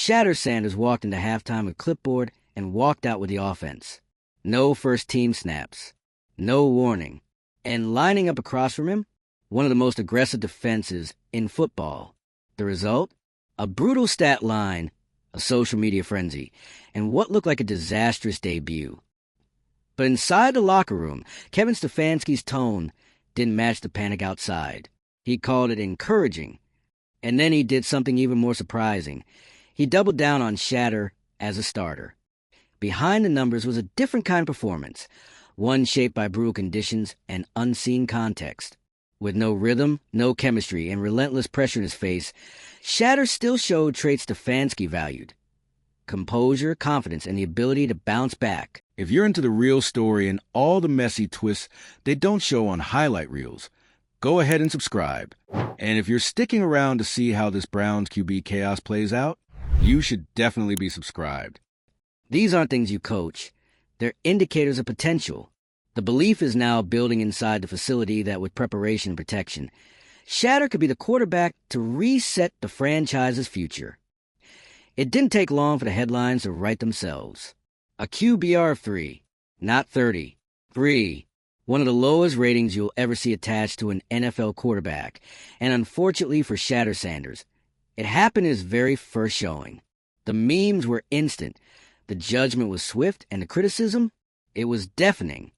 Shedeur Sanders walked into halftime with clipboard and walked out with the offense. No first-team snaps. No warning. And lining up across from him, one of the most aggressive defenses in football. The result? A brutal stat line, a social media frenzy, and what looked like a disastrous debut. But inside the locker room, Kevin Stefanski's tone didn't match the panic outside. He called it encouraging. And then he did something even more surprising. He doubled down on Shedeur as a starter. Behind the numbers was a different kind of performance, one shaped by brutal conditions and unseen context. With no rhythm, no chemistry, and relentless pressure in his face, Shedeur still showed traits Stefanski valued. Composure, confidence, and the ability to bounce back. If you're into the real story and all the messy twists they don't show on highlight reels, go ahead and subscribe. And if you're sticking around to see how this Browns QB chaos plays out, you should definitely be subscribed. These aren't things you coach. They're indicators of potential. The belief is now building inside the facility that with preparation and protection, Shedeur could be the quarterback to reset the franchise's future. It didn't take long for the headlines to write themselves. A QBR of 3, not 30. 3. One of the lowest ratings you'll ever see attached to an NFL quarterback. And unfortunately for Shedeur Sanders, it happened in his very first showing. The memes were instant. The judgment was swift, and the criticism, it was deafening.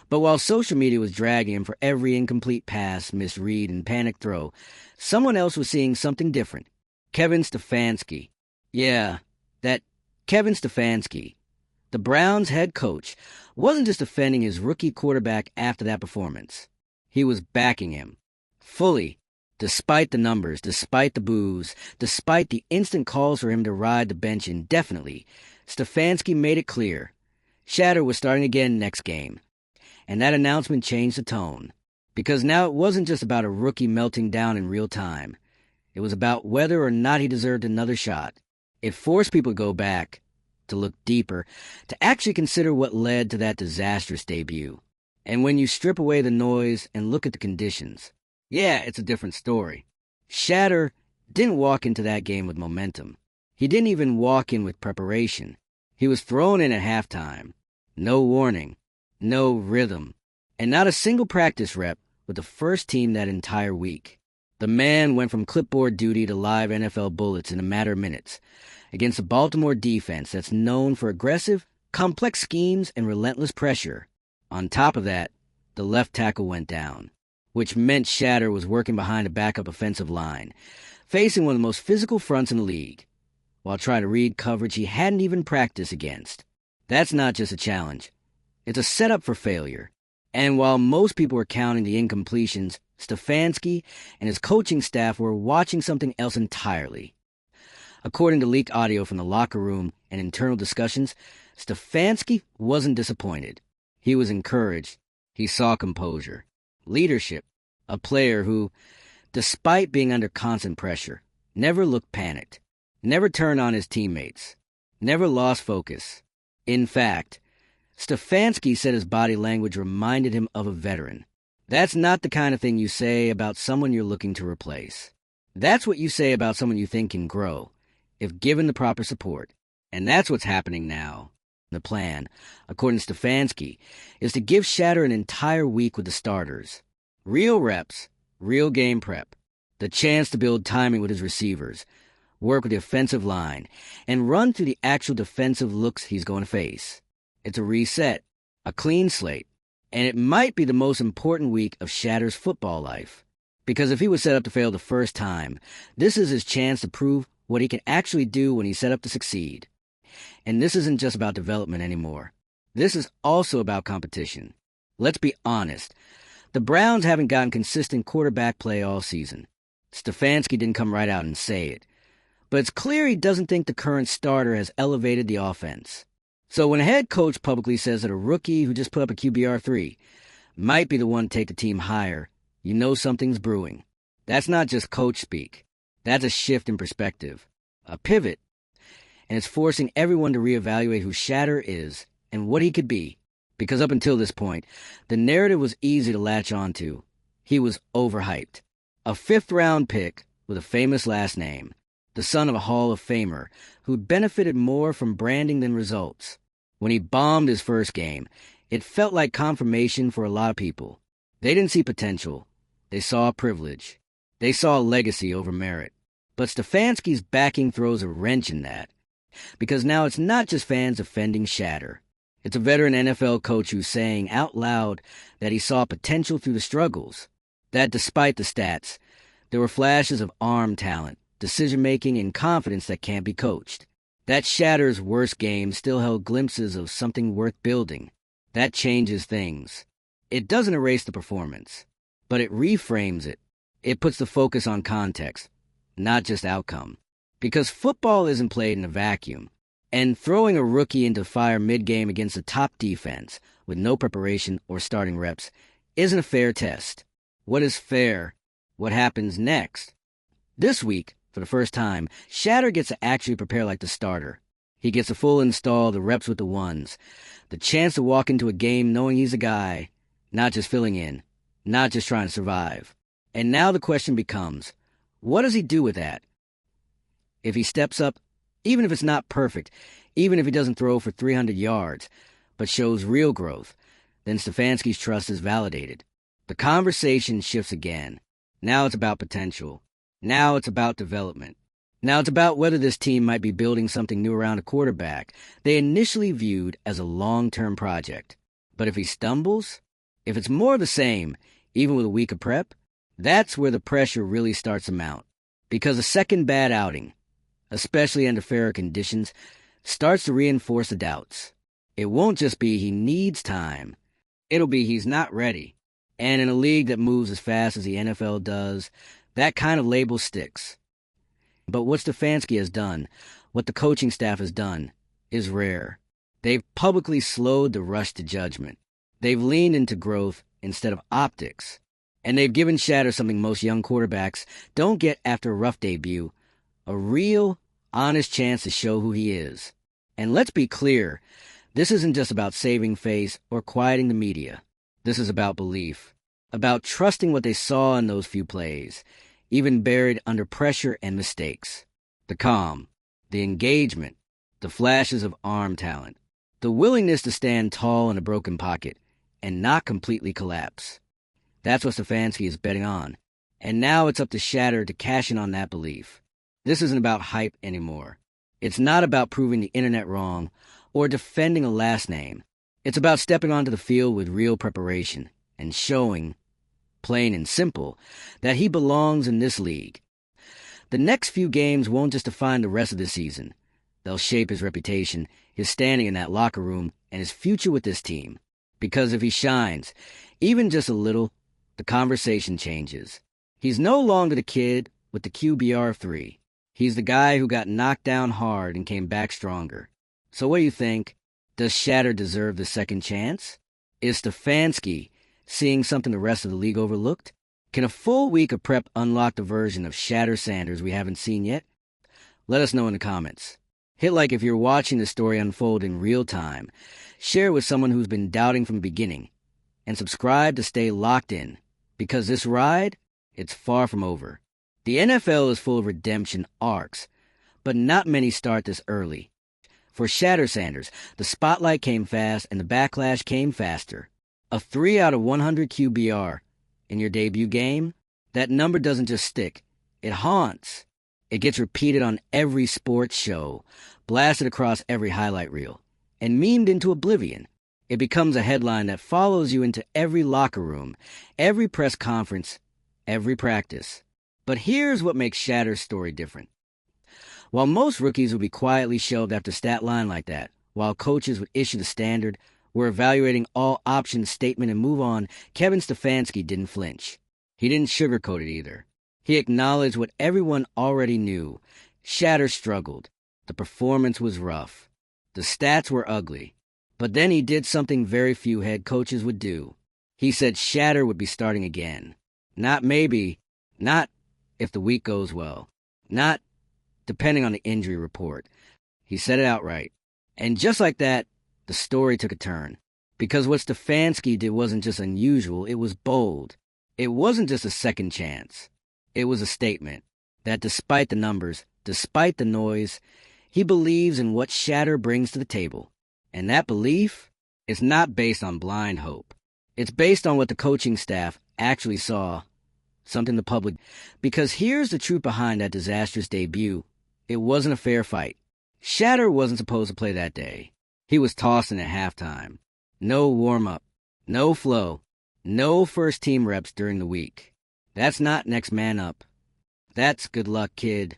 But while social media was dragging him for every incomplete pass, misread, and panic throw, someone else was seeing something different. Kevin Stefanski. Yeah, that Kevin Stefanski. The Browns' head coach wasn't just defending his rookie quarterback after that performance. He was backing him. Fully. Despite the numbers, despite the boos, despite the instant calls for him to ride the bench indefinitely, Stefanski made it clear. Shedeur was starting again next game. And that announcement changed the tone. Because now it wasn't just about a rookie melting down in real time. It was about whether or not he deserved another shot. It forced people to go back, to look deeper, to actually consider what led to that disastrous debut. And when you strip away the noise and look at the conditions, yeah, it's a different story. Shedeur didn't walk into that game with momentum. He didn't even walk in with preparation. He was thrown in at halftime. No warning. No rhythm. And not a single practice rep with the first team that entire week. The man went from clipboard duty to live NFL bullets in a matter of minutes against a Baltimore defense that's known for aggressive, complex schemes and relentless pressure. On top of that, the left tackle went down, which meant Shedeur was working behind a backup offensive line, facing one of the most physical fronts in the league, while trying to read coverage he hadn't even practiced against. That's not just a challenge. It's a setup for failure. And while most people were counting the incompletions, Stefanski and his coaching staff were watching something else entirely. According to leaked audio from the locker room and internal discussions, Stefanski wasn't disappointed. He was encouraged. He saw composure, leadership, a player who, despite being under constant pressure, never looked panicked, never turned on his teammates, never lost focus. In fact, Stefanski said his body language reminded him of a veteran. That's not the kind of thing you say about someone you're looking to replace. That's what you say about someone you think can grow, if given the proper support. And that's what's happening now. The plan, according to Stefanski, is to give Shedeur an entire week with the starters. Real reps, real game prep, the chance to build timing with his receivers, work with the offensive line, and run through the actual defensive looks he's going to face. It's a reset, a clean slate, and it might be the most important week of Shedeur's football life. Because if he was set up to fail the first time, this is his chance to prove what he can actually do when he's set up to succeed. And this isn't just about development anymore. This is also about competition. Let's be honest. The Browns haven't gotten consistent quarterback play all season. Stefanski didn't come right out and say it. But it's clear he doesn't think the current starter has elevated the offense. So when a head coach publicly says that a rookie who just put up a QBR 3 might be the one to take the team higher, you know something's brewing. That's not just coach speak. That's a shift in perspective, a pivot. And it's forcing everyone to reevaluate who Shedeur is and what he could be. Because up until this point, the narrative was easy to latch onto. He was overhyped. A fifth-round pick with a famous last name. the son of a Hall of Famer who'd benefited more from branding than results. When he bombed his first game, it felt like confirmation for a lot of people. They didn't see potential. They saw privilege. They saw legacy over merit. But Stefanski's backing throws a wrench in that, because now it's not just fans defending Shedeur. It's a veteran NFL coach who's saying out loud that he saw potential through the struggles, that despite the stats, there were flashes of arm talent, decision-making, and confidence that can't be coached. That Shedeur's worst game still held glimpses of something worth building. That changes things. It doesn't erase the performance, but it reframes it. It puts the focus on context, not just outcome. Because football isn't played in a vacuum, and throwing a rookie into fire mid-game against a top defense with no preparation or starting reps isn't a fair test. What is fair? What happens next? This week, for the first time, Shedeur gets to actually prepare like the starter. He gets a full install, the reps with the ones, the chance to walk into a game knowing he's a guy, not just filling in, not just trying to survive. And now the question becomes, what does he do with that? If he steps up, even if it's not perfect, even if he doesn't throw for 300 yards, but shows real growth, then Stefanski's trust is validated. The conversation shifts again. Now it's about potential. Now it's about development. Now it's about whether this team might be building something new around a quarterback they initially viewed as a long-term project. But if he stumbles, if it's more of the same, even with a week of prep, that's where the pressure really starts to mount. Because a second bad outing, especially under fairer conditions, starts to reinforce the doubts. It won't just be he needs time. It'll be he's not ready. And in a league that moves as fast as the NFL does, that kind of label sticks. But what Stefanski has done, what the coaching staff has done, is rare. They've publicly slowed the rush to judgment. They've leaned into growth instead of optics. And they've given Shedeur something most young quarterbacks don't get after a rough debut, a real, honest chance to show who he is. And let's be clear, this isn't just about saving face or quieting the media. This is about belief, about trusting what they saw in those few plays, even buried under pressure and mistakes. The calm, the engagement, the flashes of arm talent, the willingness to stand tall in a broken pocket and not completely collapse. That's what Stefanski is betting on. And now it's up to Shedeur to cash in on that belief. This isn't about hype anymore. It's not about proving the internet wrong or defending a last name. It's about stepping onto the field with real preparation and showing, plain and simple, that he belongs in this league. The next few games won't just define the rest of the season. They'll shape his reputation, his standing in that locker room, and his future with this team. Because if he shines, even just a little, the conversation changes. He's no longer the kid with the QBR of 3. He's the guy who got knocked down hard and came back stronger. So what do you think? Does Shedeur deserve the second chance? Is Stefanski seeing something the rest of the league overlooked? Can a full week of prep unlock the version of Shedeur Sanders we haven't seen yet? Let us know in the comments. Hit like if you're watching the story unfold in real time. Share it with someone who's been doubting from the beginning. And subscribe to stay locked in. Because this ride, it's far from over. The NFL is full of redemption arcs, but not many start this early. For Shedeur Sanders, the spotlight came fast and the backlash came faster. A 3 out of 100 QBR in your debut game? That number doesn't just stick. It haunts. It gets repeated on every sports show, blasted across every highlight reel, and memed into oblivion. It becomes a headline that follows you into every locker room, every press conference, every practice. But here's what makes Shedeur's story different. While most rookies would be quietly shelved after stat line like that, while coaches would issue the standard, we're evaluating all options statement and move on, Kevin Stefanski didn't flinch. He didn't sugarcoat it either. He acknowledged what everyone already knew. Shedeur struggled. The performance was rough. The stats were ugly. But then he did something very few head coaches would do. He said Shedeur would be starting again. Not maybe. Not if the week goes well. Not depending on the injury report. He said it outright. And just like that, the story took a turn. Because what Stefanski did wasn't just unusual, it was bold. It wasn't just a second chance. It was a statement that despite the numbers, Despite the noise, he believes in what Shedeur brings to the table. And that belief is not based on blind hope. It's based on what the coaching staff actually saw, something the public... Because here's the truth behind that disastrous debut. It wasn't a fair fight. Shedeur wasn't supposed to play that day. He was tossing at halftime. No warm-up, no flow, no first-team reps during the week. That's not next man up. That's good luck, kid.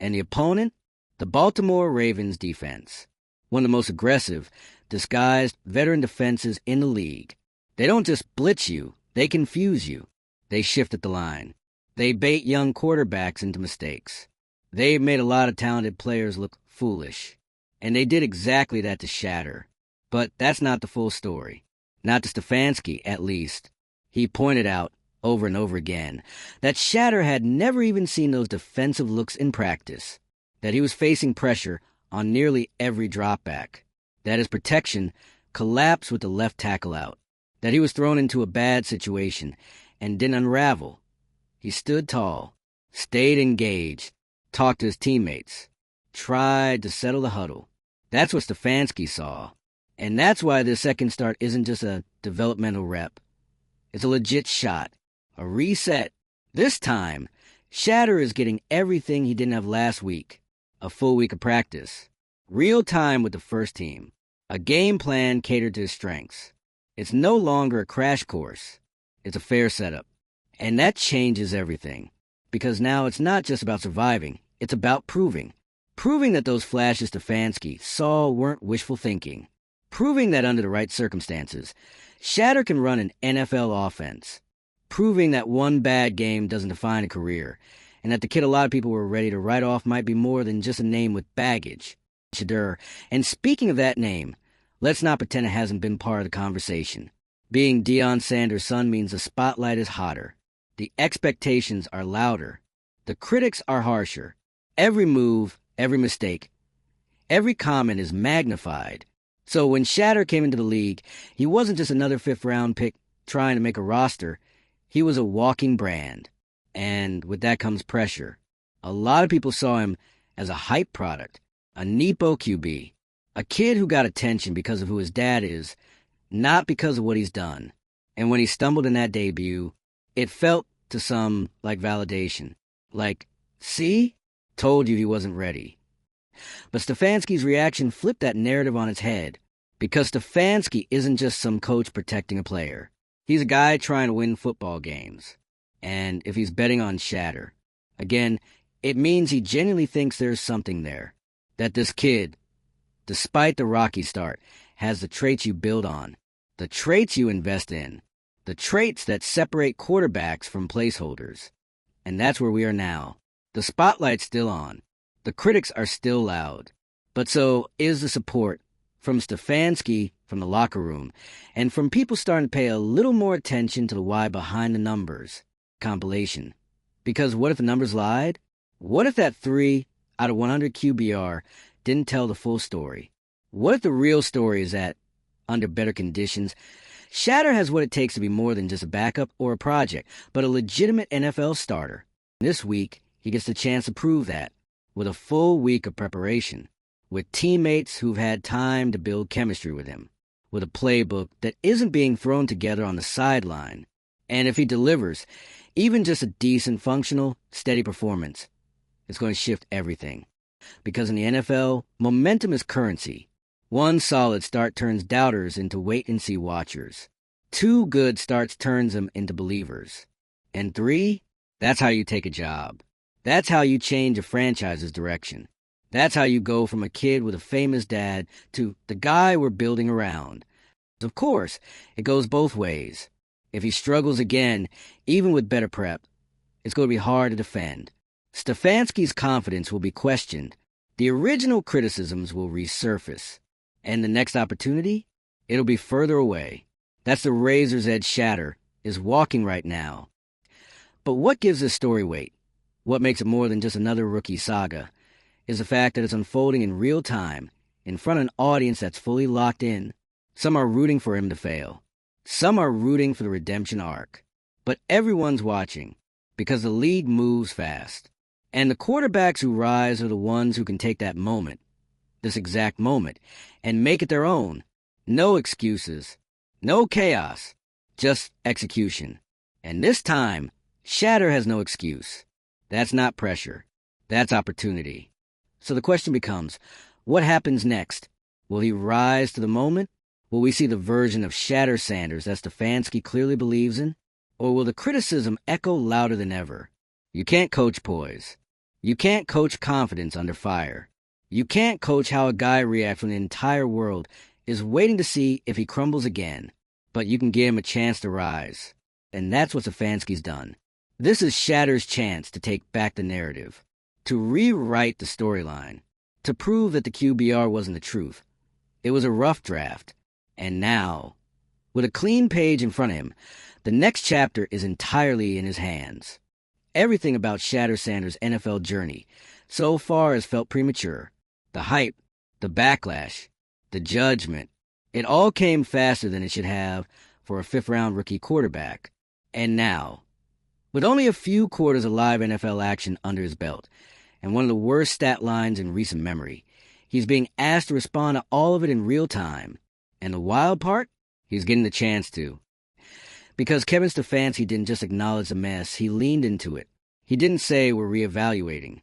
And the opponent? The Baltimore Ravens defense. One of the most aggressive, disguised veteran defenses in the league. They don't just blitz you, they confuse you. They shift at the line. They bait young quarterbacks into mistakes. They've made a lot of talented players look foolish. And they did exactly that to Shedeur. But that's not the full story. Not to Stefanski, at least. He pointed out, over and over again, that Shedeur had never even seen those defensive looks in practice. That he was facing pressure on nearly every dropback. That his protection collapsed with the left tackle out. That he was thrown into a bad situation and didn't unravel. He stood tall, stayed engaged, talked to his teammates, tried to settle the huddle. That's what Stefanski saw. And that's why this second start isn't just a developmental rep. It's a legit shot, a reset. This time, Shedeur is getting everything he didn't have last week. A full week of practice. Real time with the first team. A game plan catered to his strengths. It's no longer a crash course. It's a fair setup. And that changes everything. Because now it's not just about surviving. It's about proving. Proving that those flashes Stefanski saw weren't wishful thinking. Proving that under the right circumstances, Shedeur can run an NFL offense. Proving that one bad game doesn't define a career. And that the kid a lot of people were ready to write off might be more than just a name with baggage. Shedeur. And speaking of that name, let's not pretend it hasn't been part of the conversation. Being Deion Sanders' son means the spotlight is hotter. The expectations are louder. The critics are harsher. Every move, every mistake, every comment is magnified. So when Shedeur came into the league, he wasn't just another fifth-round pick trying to make a roster. He was a walking brand. And with that comes pressure. A lot of people saw him as a hype product, a Nepo QB, a kid who got attention because of who his dad is, not because of what he's done. And when he stumbled in that debut, it felt to some like validation. Like, see? Told you he wasn't ready. But Stefanski's reaction flipped that narrative on its head. Because Stefanski isn't just some coach protecting a player. He's a guy trying to win football games. And if he's betting on Shedeur, again, it means he genuinely thinks there's something there. That this kid, despite the rocky start, has the traits you build on. The traits you invest in. The traits that separate quarterbacks from placeholders. And that's where we are now. The spotlight's still on. The critics are still loud. But so is the support from Stefanski, from the locker room, and from people starting to pay a little more attention to the why behind the numbers compilation. Because what if the numbers lied? What if that 3 out of 100 QBR didn't tell the full story? What if the real story is that, under better conditions, Shedeur has what it takes to be more than just a backup or a project, but a legitimate NFL starter. This week, he gets the chance to prove that, with a full week of preparation, with teammates who've had time to build chemistry with him, with a playbook that isn't being thrown together on the sideline. And if he delivers, even just a decent, functional, steady performance, it's going to shift everything. Because in the NFL, momentum is currency. One solid start turns doubters into wait-and-see watchers. 2 good starts turns them into believers. And 3, that's how you take a job. That's how you change a franchise's direction. That's how you go from a kid with a famous dad to the guy we're building around. Of course, it goes both ways. If he struggles again, even with better prep, it's going to be hard to defend. Stefanski's confidence will be questioned. The original criticisms will resurface. And the next opportunity? It'll be further away. That's the razor's edge Shedeur is walking right now. But what gives this story weight? What makes it more than just another rookie saga is the fact that it's unfolding in real time, in front of an audience that's fully locked in. Some are rooting for him to fail. Some are rooting for the redemption arc. But everyone's watching, because the league moves fast. And the quarterbacks who rise are the ones who can take that moment, this exact moment, and make it their own. No excuses, no chaos, just execution. And this time, Shedeur has no excuse. That's not pressure. That's opportunity. So the question becomes, what happens next? Will he rise to the moment? Will we see the version of Shedeur Sanders that Stefanski clearly believes in? Or will the criticism echo louder than ever? You can't coach poise. You can't coach confidence under fire. You can't coach how a guy reacts when the entire world is waiting to see if he crumbles again. But you can give him a chance to rise. And that's what Stefanski's done. This is Shedeur's chance to take back the narrative, to rewrite the storyline, to prove that the QBR wasn't the truth. It was a rough draft. And now, with a clean page in front of him, the next chapter is entirely in his hands. Everything about Shedeur Sanders' NFL journey so far has felt premature. The hype, the backlash, the judgment, it all came faster than it should have for a fifth-round rookie quarterback. And now, with only a few quarters of live NFL action under his belt, and one of the worst stat lines in recent memory, he's being asked to respond to all of it in real time. And the wild part? He's getting the chance to. Because Kevin Stefanski didn't just acknowledge the mess, he leaned into it. He didn't say we're reevaluating.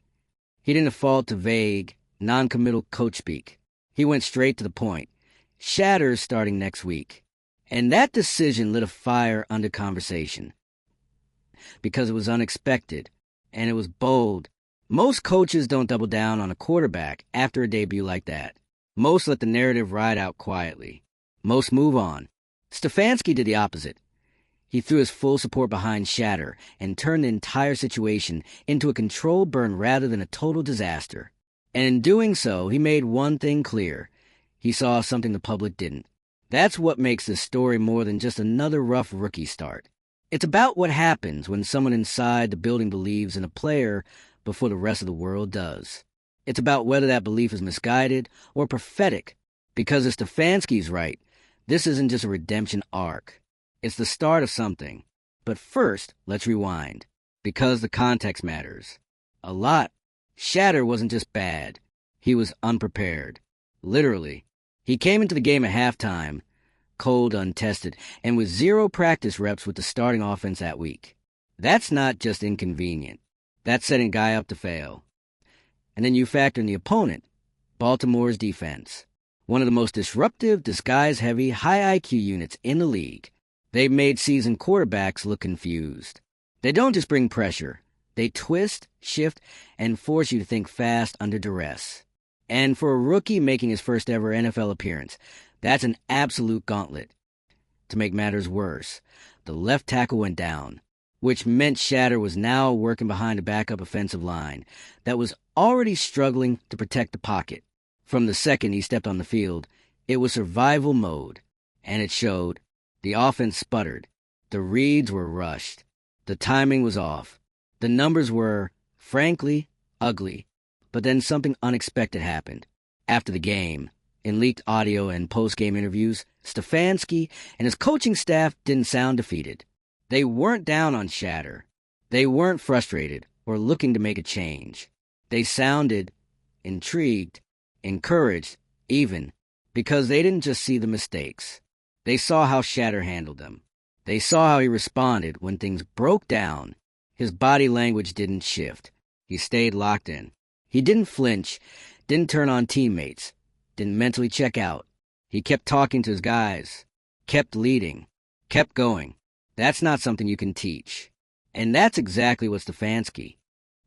He didn't default to vague, non-committal coach speak. He went straight to the point. Shedeur's starting next week. And that decision lit a fire under conversation. Because it was unexpected, and it was bold. Most coaches don't double down on a quarterback after a debut like that. Most let the narrative ride out quietly. Most move on. Stefanski did the opposite. He threw his full support behind Shedeur and turned the entire situation into a controlled burn rather than a total disaster. And in doing so, he made one thing clear. He saw something the public didn't. That's what makes this story more than just another rough rookie start. It's about what happens when someone inside the building believes in a player before the rest of the world does. It's about whether that belief is misguided or prophetic. Because if Stefanski's right, this isn't just a redemption arc. It's the start of something. But first, let's rewind. Because the context matters. A lot. Shedeur wasn't just bad. He was unprepared. Literally. He came into the game at halftime, cold, untested, and with 0 practice reps with the starting offense that week. That's not just inconvenient. That's setting a guy up to fail. And then you factor in the opponent, Baltimore's defense. One of the most disruptive, disguise-heavy, high IQ units in the league. They've made seasoned quarterbacks look confused. They don't just bring pressure. They twist, shift, and force you to think fast under duress. And for a rookie making his first ever NFL appearance, that's an absolute gauntlet. To make matters worse, the left tackle went down, which meant Shedeur was now working behind a backup offensive line that was already struggling to protect the pocket. From the second he stepped on the field, it was survival mode, and it showed. The offense sputtered. The reads were rushed. The timing was off. The numbers were, frankly, ugly. But then something unexpected happened. After the game, in leaked audio and post-game interviews, Stefanski and his coaching staff didn't sound defeated. They weren't down on Shedeur. They weren't frustrated or looking to make a change. They sounded intrigued, encouraged, even, because they didn't just see the mistakes. They saw how Shedeur handled them. They saw how he responded when things broke down. His body language didn't shift. He stayed locked in. He didn't flinch, didn't turn on teammates, didn't mentally check out. He kept talking to his guys, kept leading, kept going. That's not something you can teach. And that's exactly what Stefanski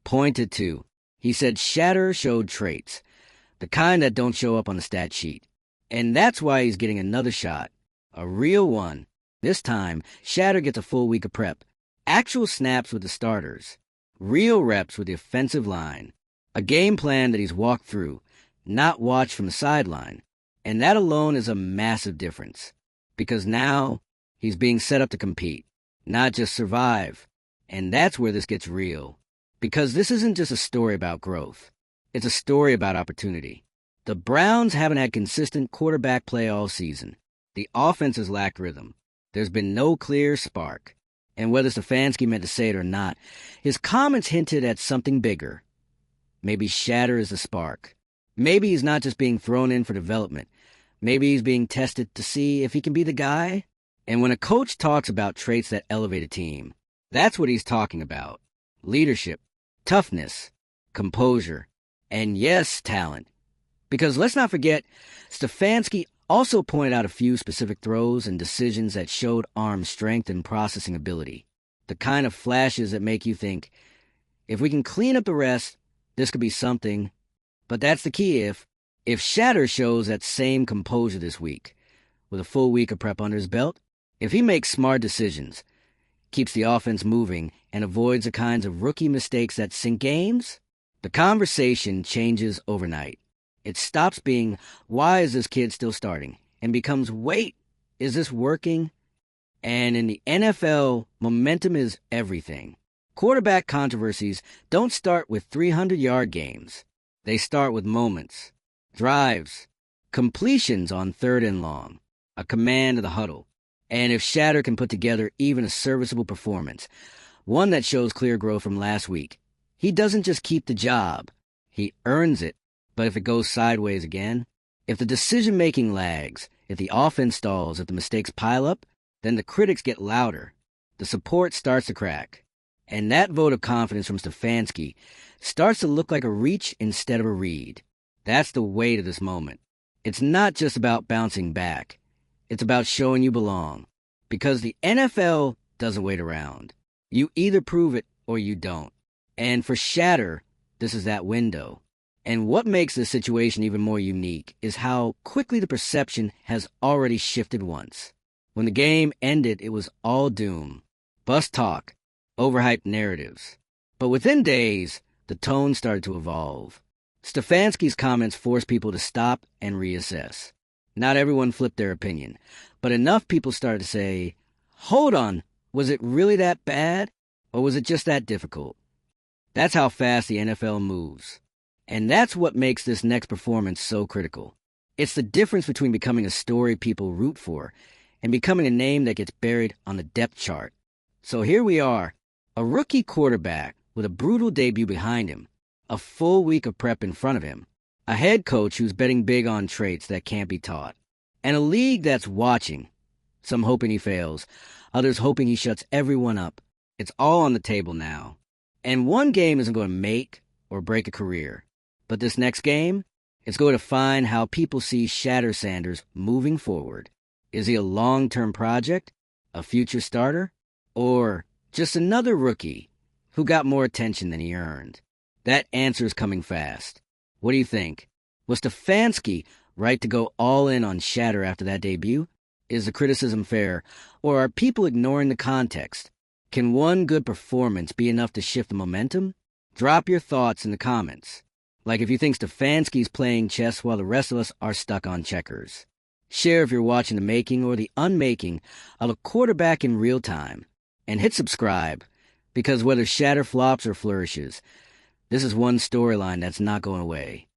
pointed to. He said Shedeur showed traits, the kind that don't show up on the stat sheet. And that's why he's getting another shot, a real one. This time, Shedeur gets a full week of prep, actual snaps with the starters, real reps with the offensive line, a game plan that he's walked through, not watched from the sideline. And that alone is a massive difference, because now he's being set up to compete, not just survive. And that's where this gets real, because this isn't just a story about growth. It's a story about opportunity. The Browns haven't had consistent quarterback play all season. The offense has lacked rhythm. There's been no clear spark. And whether Stefanski meant to say it or not, his comments hinted at something bigger, Maybe Shedeur is the spark. Maybe he's not just being thrown in for development. Maybe he's being tested to see if he can be the guy. And when a coach talks about traits that elevate a team, that's what he's talking about. Leadership, toughness, composure, and yes, talent. Because let's not forget, Stefanski also pointed out a few specific throws and decisions that showed arm strength and processing ability. The kind of flashes that make you think, if we can clean up the rest, this could be something. But that's the key if Shedeur shows that same composure this week, with a full week of prep under his belt, if he makes smart decisions, keeps the offense moving, and avoids the kinds of rookie mistakes that sink games, the conversation changes overnight. It stops being, why is this kid still starting? And becomes, wait, is this working? And in the NFL, momentum is everything. Quarterback controversies don't start with 300-yard games. They start with moments, drives, completions on 3rd and long, a command of the huddle. And if Shedeur can put together even a serviceable performance, one that shows clear growth from last week, he doesn't just keep the job, he earns it. But if it goes sideways again, if the decision-making lags, if the offense stalls, if the mistakes pile up, then the critics get louder. The support starts to crack. And that vote of confidence from Stefanski starts to look like a reach instead of a read. That's the weight of this moment. It's not just about bouncing back. It's about showing you belong. Because the NFL doesn't wait around. You either prove it or you don't. And for Shedeur, this is that window. And what makes this situation even more unique is how quickly the perception has already shifted once. When the game ended, it was all doom. Bus talk. Overhyped narratives. But within days, the tone started to evolve. Stefanski's comments forced people to stop and reassess. Not everyone flipped their opinion, but enough people started to say, hold on, was it really that bad? Or was it just that difficult? That's how fast the NFL moves. And that's what makes this next performance so critical. It's the difference between becoming a story people root for and becoming a name that gets buried on the depth chart. So here we are, a rookie quarterback with a brutal debut behind him, a full week of prep in front of him, a head coach who's betting big on traits that can't be taught, and a league that's watching, some hoping he fails, others hoping he shuts everyone up. It's all on the table now. And one game isn't going to make or break a career. But this next game, it's going to define how people see Shedeur Sanders moving forward. Is he a long-term project, a future starter, or just another rookie who got more attention than he earned? That answer's coming fast. What do you think? Was Stefanski right to go all in on Shedeur after that debut? Is the criticism fair, or are people ignoring the context? Can one good performance be enough to shift the momentum? Drop your thoughts in the comments. Like if you think Stefanski's playing chess while the rest of us are stuck on checkers. Share if you're watching the making or the unmaking of a quarterback in real time. And hit subscribe, because whether Shedeur flops or flourishes, this is one storyline that's not going away.